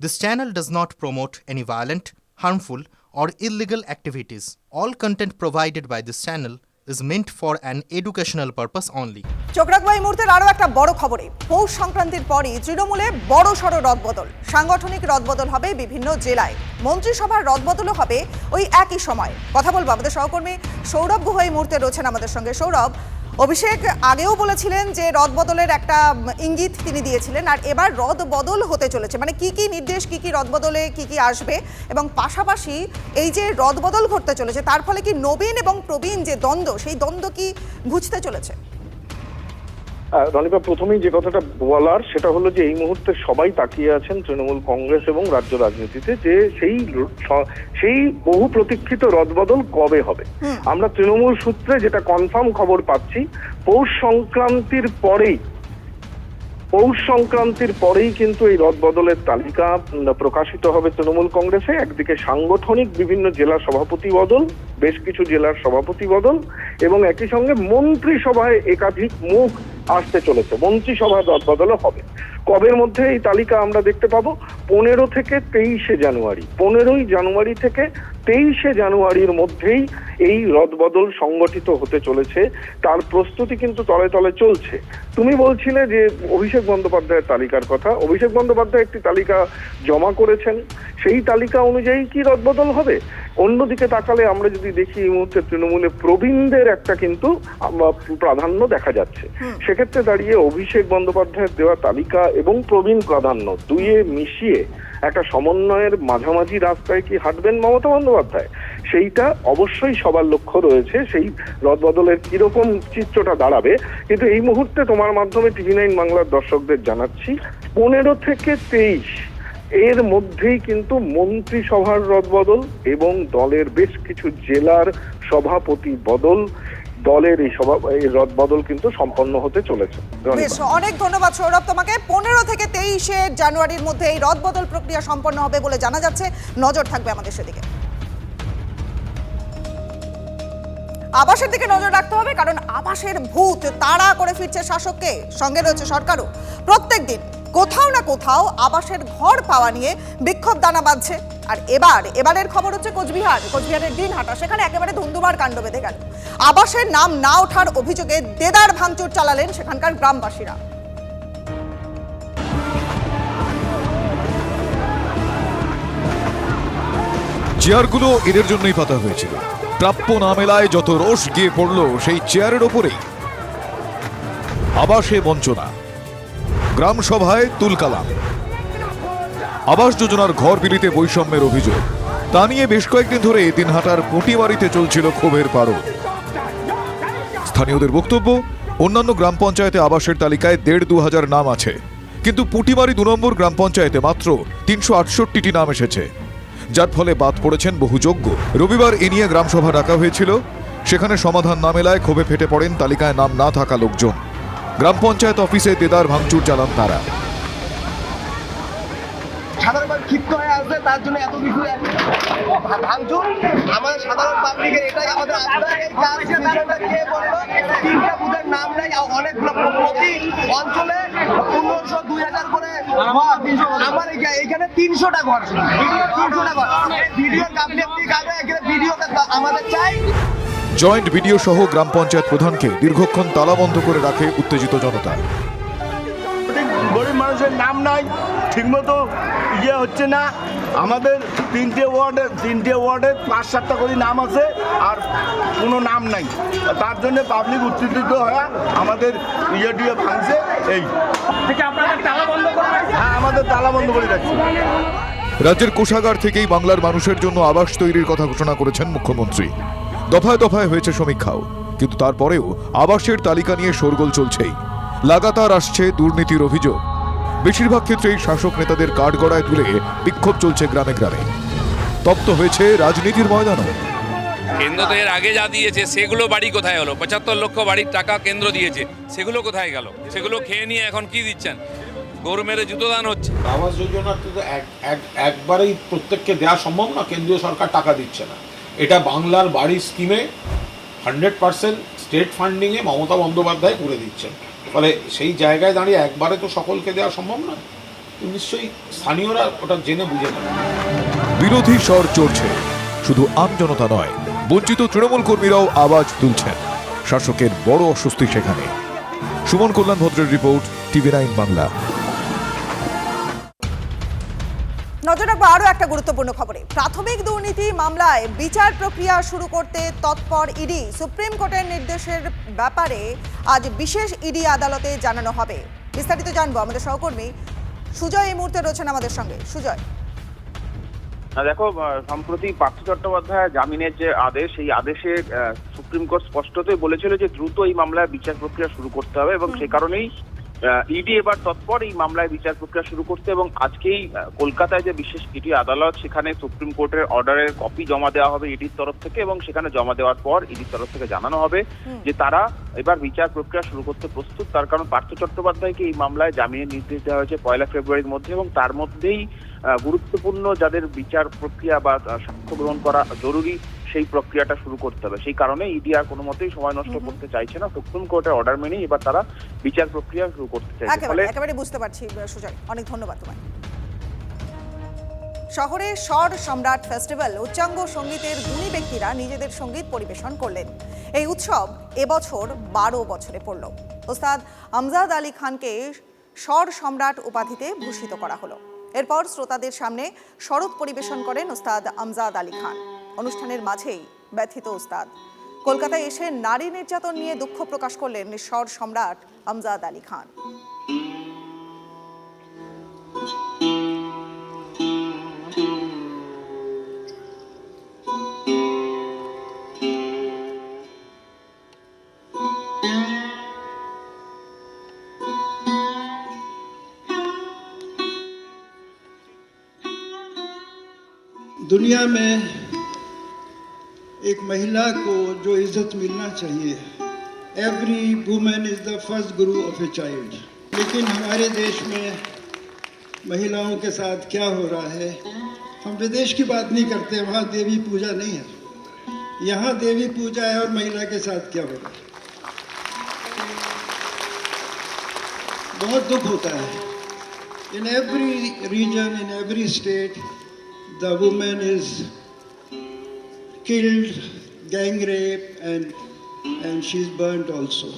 This channel does not promote any violent, harmful, or illegal activities. All content provided by this channel is meant for an educational purpose only. চোখ রাখবো এই মুহূর্তের আরও একটা বড় খবরে। পৌষ সংক্রান্তির পরই তৃণমূলে বড় সড় রদবদল। সাংগঠনিক রদবদল হবে বিভিন্ন জেলায়, মন্ত্রিসভার রদবদলও হবে ওই একই সময়। কথা বলবো আমাদের সহকর্মী সৌরভ গুহ এই মুহূর্তে রয়েছেন আমাদের সঙ্গে। সৌরভ, অভিষেক আগেও বলেছিলেন যে রদবদলের একটা ইঙ্গিত তিনি দিয়েছিলেন, আর এবার রদবদল হতে চলেছে, মানে কি কি নির্দেশ, কি কি রদবদলে কি কি আসবে, এবং পাশাপাশি এই যে রদবদল ঘটতে চলেছে তার ফলে কি নবীন এবং প্রবীণ যে দ্বন্দ্ব, সেই দ্বন্দ্ব কি ঘুচতে চলেছে? রনিবা, প্রথমেই যে কথাটা বলার সেটা হলো যে এই মুহূর্তে সবাই তাকিয়ে আছেন তৃণমূল কংগ্রেস এবং রাজ্য রাজনীতিতে যে সেই বহু প্রতীক্ষিত রদবদল কবে হবে। আমরা তৃণমূল সূত্রে যেটা কনফার্ম খবর পাচ্ছি, পৌষ সংক্রান্তির পরেই কিন্তু এই রদবদলের তালিকা প্রকাশিত হবে তৃণমূল কংগ্রেসে। একদিকে সাংগঠনিক বিভিন্ন জেলা সভাপতি বদল, বেশ কিছু জেলার সভাপতি বদল, এবং একই সঙ্গে মন্ত্রিসভায় একাধিক মুখ আসতে চলেছে। মন্ত্রিসভার রদবদলও হবে। কবের মধ্যে এই তালিকা আমরা দেখতে পাবো? 15 থেকে 23 জানুয়ারি। 15ই জানুয়ারি থেকে 23 জানুয়ারির মধ্যেই এই রদবদল সংগঠিত হতে চলেছে। তার প্রস্তুতি কিন্তু তলে তলে চলছে। তুমি বলছিলে যে অভিষেক বন্দ্যোপাধ্যায়ের তালিকার কথা। অভিষেক বন্দ্যোপাধ্যায় একটি তালিকা জমা করেছেন, সেই তালিকা অনুযায়ী কি রদবদল হবে? অন্যদিকে তাকালে আমরা যদি দেখি এই মুহূর্তে তৃণমূলে প্রবীণদের একটা কিন্তু প্রাধান্য দেখা যাচ্ছে। সেক্ষেত্রে দাঁড়িয়ে অভিষেক বন্দ্যোপাধ্যায়ের দেওয়া তালিকা এবং প্রবীণ প্রাধান্য দুইয়ে মিশিয়ে একটা সমন্বয়ের মাঝামাঝি রাস্তায় কি হাঁটবেন মমতা বন্দ্যোপাধ্যায়? সেইটা অবশ্যই সবার লক্ষ্য রয়েছে, সেই রদবদলের কিরকম চিত্রটা দাঁড়াবে। কিন্তু এই মুহূর্তে তোমার মাধ্যমে TV9 বাংলার দর্শকদের জানাচ্ছি, 15 থেকে 23 এর মধ্যেই কিন্তু মন্ত্রিসভার রদবদল এবং দলের বেশ কিছু জেলার সভাপতি বদল, দলের এই রদবদল কিন্তু সম্পন্ন হতে চলেছে। অনেক ধন্যবাদ সৌরভ তোমাকে। 15 থেকে 23 জানুয়ারির মধ্যে এই রদবদল প্রক্রিয়া সম্পন্ন হবে বলে জানা যাচ্ছে। নজর থাকবে আমাদের সেদিকে। আবাসের দিকে নজর রাখতে হবে, কারণ আবাসের ভূত তাড়া করে ফিরছে শাসককে, সঙ্গে রয়েছে সরকারও। প্রত্যেক দিন কোথাও না কোথাও আবাসের ঘর পাওয়া নিয়ে বিক্ষোভ দানা বাঁধছে। আর এবারের খবর হচ্ছে কোচবিহারের দিনহাটা, সেখানে একেবারে ধুন্ধুমার কাণ্ড বেঁধে গেল। আবাসের নাম না ওঠার অভিযোগে দেদার ভাঙচুর চালালেন সেখানকার গ্রামবাসীরা। চেয়ারগুলো এদের জন্যই পাতা হয়েছিল। প্রাপ্য না মেলায় যত রোষ গিয়ে পড়ল সেই চেয়ারের ওপরেই। আবাসে বঞ্চনা, গ্রাম সভায় তুলকালাম, আবাস যোজনার ঘর বিলিতে বৈষম্যের অভিযোগ, তা নিয়ে বেশ কয়েকদিন ধরে দিনহাটার পুঁটিমারিতে চলছিল ক্ষোভের পারদ। স্থানীয়দের বক্তব্য, অন্যান্য গ্রাম পঞ্চায়েতে আবাসের তালিকায় ১,৫০০ নাম আছে, কিন্তু পুঁটিমারি ২ নম্বর গ্রাম পঞ্চায়েতে মাত্র ৩৬৮টি নাম এসেছে, যার ফলে বাদ পড়েছেন বহু যোগ্য। রবিবার এ নিয়ে গ্রামসভা ডাকা হয়েছিল, সেখানে সমাধান না মেলায় ক্ষোভে ফেটে পড়েন তালিকায় নাম না থাকা লোকজন। গ্রাম পঞ্চায়েত অফিসে দেদার ভাঙচুর চালান তারা। সাধারণ ক্ষিপ্ত হয়ে আসবে, তার জন্য এত কিছু ভাঙচুর। আমাদের সাধারণ পাবলিকের এটাই আমাদের কে বললো 3টা বুথের নাম নেই, অনেকগুলো প্রতি অঞ্চলে 1500 2000 করে। আমার এখানে 300টা ঘর, 300টা ঘর। ভিডিও ভিডিও আমাদের চাই। জয়েন্ট ভিডিও সহ গ্রাম পঞ্চায়েত প্রধানকে দীর্ঘক্ষণ তালাবন্ধ করে রাখে উত্তেজিত জনতা। গরিব মানুষের নাম নাই, ঠিকমতো হচ্ছে না। আমাদের 3টে ওয়ার্ডে 5-7টা করে নাম আছে, আর কোনো নাম নাই। তার জন্য পাবলিক উত্তেজিত হয়ে আমাদের ভাঙছে। এই হ্যাঁ, আমাদের তালা বন্ধ করে রাখছে। রাজ্যের কোষাগার থেকেই বাংলার মানুষের জন্য আবাস তৈরির কথা ঘোষণা করেছেন মুখ্যমন্ত্রী। দফায় দফায় হয়েছে সমীক্ষাও, কিন্তু তারপরেও আবাসের তালিকা নিয়ে শোরগোল চলছেই। লাগাতার আসছে দুর্নীতির অভিযোগ। বেশিরভাগ ক্ষেত্রেই শাসক নেতাদের কাঠগড়ায় তুলে বিক্ষোভ চলছে গ্রামে গ্রামে। তপ্ত হয়েছে রাজনীতির ময়দানও। কেন্দ্র তো এর আগে যা দিয়েছে সেগুলো বাড়ি কোথায় হলো? 75 লক্ষ বাড়ির টাকা কেন্দ্র দিয়েছে, সেগুলো কোথায় গেল? সেগুলো খেয়ে নিয়ে এখন কি দিচ্ছেন? গরু মেরে জুতো দান হচ্ছে। আবাস যোজনা তো একবারেই প্রত্যেককে দেওয়া সম্ভব না, কেন্দ্রীয় সরকার টাকা দিচ্ছে না। এটা বাংলার বাড়ি স্কিমে 100% স্টেট ফান্ডিংয়ে মমতা বন্দ্যোপাধ্যায় করে দিচ্ছেন। ফলে সেই জায়গায় দাঁড়িয়ে একবারে তো সকলকে দেওয়া সম্ভব না। তো নিশ্চয়ই স্থানীয়রা ওটা জেনে বুঝে নেবে। বিরোধী স্বর চড়ছে, শুধু আমজনতা নয়, বঞ্চিত তৃণমূল কর্মীরাও আওয়াজ তুলছেন। শাসকের বড় অস্বস্তি সেখানে। সুমন কল্যাণ ভদ্রের রিপোর্ট, TV9 বাংলা। নজর রাখবো আরও একটা গুরুত্বপূর্ণ খবরে। প্রাথমিক দুর্নীতি মামলায় বিচার প্রক্রিয়া শুরু করতে তৎপর ইডি। সুপ্রিম কোর্টের নির্দেশের ব্যাপারে আজ বিশেষ ইডি আদালতে জানানো হবে। বিস্তারিত জানবো, আমাদের সহকর্মী সুজয় এই মুহূর্তে রয়েছেন আমাদের সঙ্গে। সুজয়, দেখো, সম্প্রতি পার্থ চট্টোপাধ্যায় জামিনের যে আদেশ, সেই আদেশে সুপ্রিম কোর্ট স্পষ্টতই বলেছিল যে দ্রুত এই মামলায় বিচার প্রক্রিয়া শুরু করতে হবে এবং সে কারণেই ইডি এবার তৎপর এই মামলায় বিচার প্রক্রিয়া শুরু করতে এবং আজকেই কলকাতায় যে বিশেষ ইডি আদালত, সেখানে সুপ্রিম কোর্টের অর্ডারের কপি জমা দেওয়া হবে ইডির তরফ থেকে এবং সেখানে জমা দেওয়ার পর ইডির তরফ থেকে জানানো হবে যে তারা এবার বিচার প্রক্রিয়া শুরু করতে প্রস্তুত। তার কারণ পার্থ চট্টোপাধ্যায়কে এই মামলায় জামিনের নির্দেশ দেওয়া হয়েছে 1 ফেব্রুয়ারির মধ্যে এবং তার মধ্যেই গুরুত্বপূর্ণ যাদের বিচার প্রক্রিয়া বা সাক্ষ্য গ্রহণ করা জরুরি, সেই প্রক্রিয়াটা শুরু করতে হবে। সেই কারণে ইডি আর কোনো মতেই সময় নষ্ট করতে চাইছে না। সুপ্রিম কোর্টের অর্ডার মেনেই এবার তারা বিচার প্রক্রিয়া শুরু করতে চাইছে। ফলে একেবারে বুঝতে পারছি সুজয়, অনেক ধন্যবাদ তোমায়। শহরে স্বর সম্রাট ফেস্টিভ্যাল, উচ্চাঙ্গ সঙ্গীতের গুণী ব্যক্তিরা নিজেদের সঙ্গীত পরিবেশন করলেন। এই উৎসব এবছর 12 বছরে পড়ল। ওস্তাদ আমজাদ আলী খানকে স্বর সম্রাট উপাধিতে ভূষিত করা হলো। এরপর শ্রোতাদের সামনে স্বরূপ পরিবেশন করেন ওস্তাদ আমজাদ আলী খান। অনুষ্ঠানের মাঝেই ব্যথিত ওস্তাদ কলকাতায় এসে নারী নির্যাতন নিয়ে দুঃখ প্রকাশ করলেন স্বর সম্রাট আমজাদ আলী খান। दुनिया में एक महिला को जो इज्जत मिलना चाहिए, every women is the first Guru of a child, लेकिन हमारे देश में महिलाओं के साथ क्या हो रहा है, हम विदेश की बात नहीं करते, वहाँ देवी पूजा नहीं है, यहाँ देवी पूजा है और महिला के साथ क्या हो रहा है, बहुत दुख होता है। In every region, in every state, the woman is killed, gang rape, and she's burnt also.